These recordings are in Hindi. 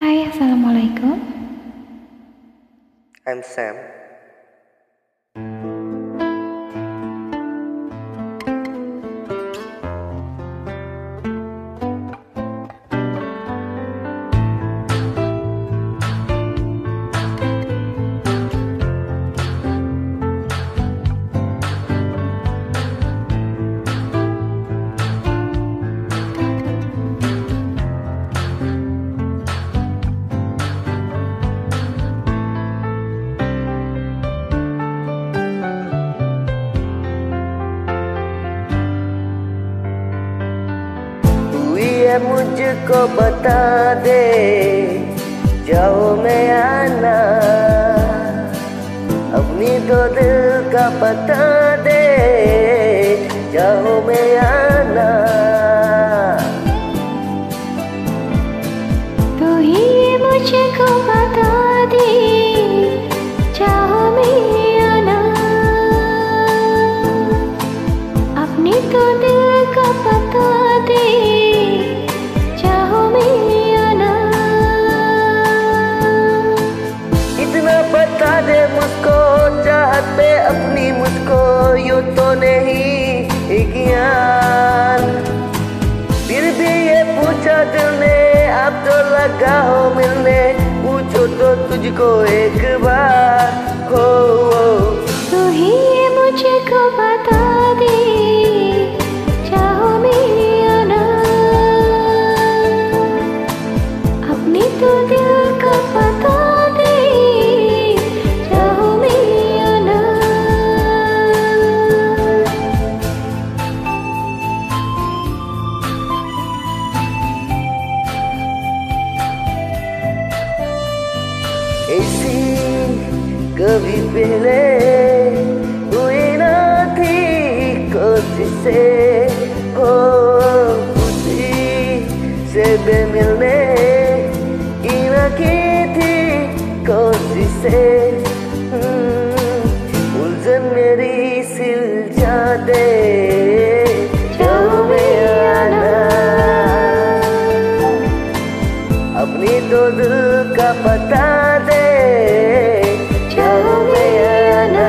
Hai, Assalamualaikum. I'm Sam. ये मुझको बता दे, जाओ मैं आना, अपनी तो दिल का बता दे, जाओ मैं आना। तू ही मुझको बता दे, चाहो मैं आना, अपनी तो दिल का बता दे, चाहो मैं आना। इतना बता दे मुझको, चाहत पे अपनी मुझको यूं तो नहीं ज्ञान। फिर भी ये पूछा दिल ने, आप तो लगा हो मिलने, पूछो तो तुझको एक बार हो। तू ही मुझको बता दे, चाहो मैं आना, अपनी तो दिल का बता दे, चाहो मैं आना। ऐसी कभी पहले हुई ना थी कोशिशें, हो खुशी से मिलने की ना की थी कोशिशें। उलझन मेरी सिल जा दे, जाओ मैं आना, अपनी तो दिल का बता दे, जाओ मैं आना।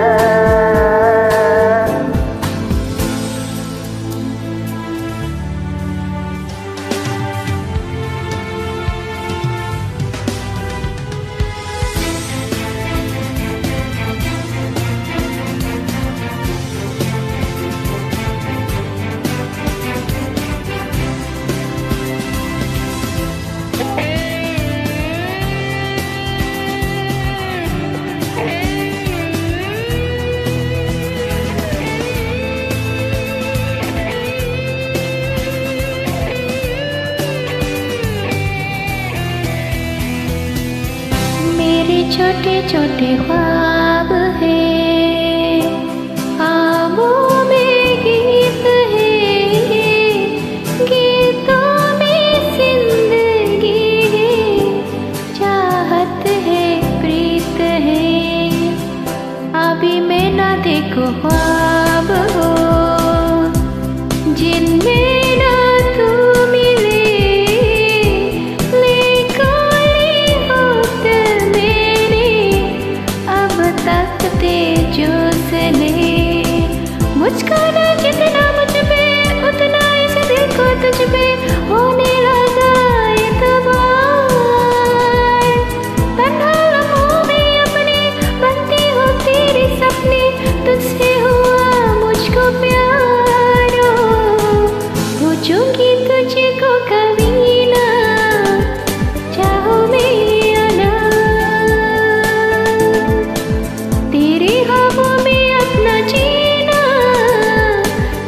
मेरे छोटे छोटे ख्वाब है, ख्वाबों में गीत है, गीतों में जिंदगी है, चाहत है, प्रीत है। अभी मैं ना देखो ख्वाब हो, जिनमें ना तू मिले, मुझको ना जितना मुझ पे, उतना इस दिल को तुझ पे होने लगा एतबार। तन्हा लम्हों में अपने बनती हो तेरे सपने, तुझसे हुआ मुझको प्यार। हो चुकी तुझको कभी ना, चाहो मैं आना, तेरे ख्वाबों में अपना जीना,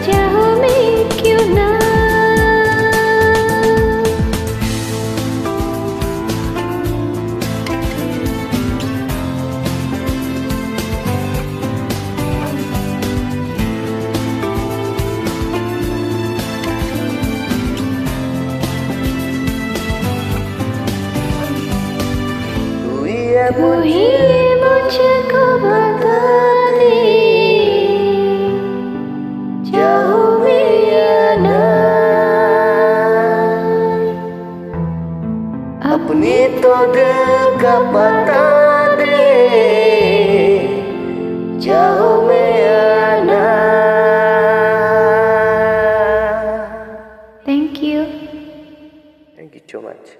चाहो मैं क्यों ना। तू ही मुझको बता दे, चाहो मैं आना, अपनी तो दिल का पता दे, चाहो में आना। Thank you. Thank you so much.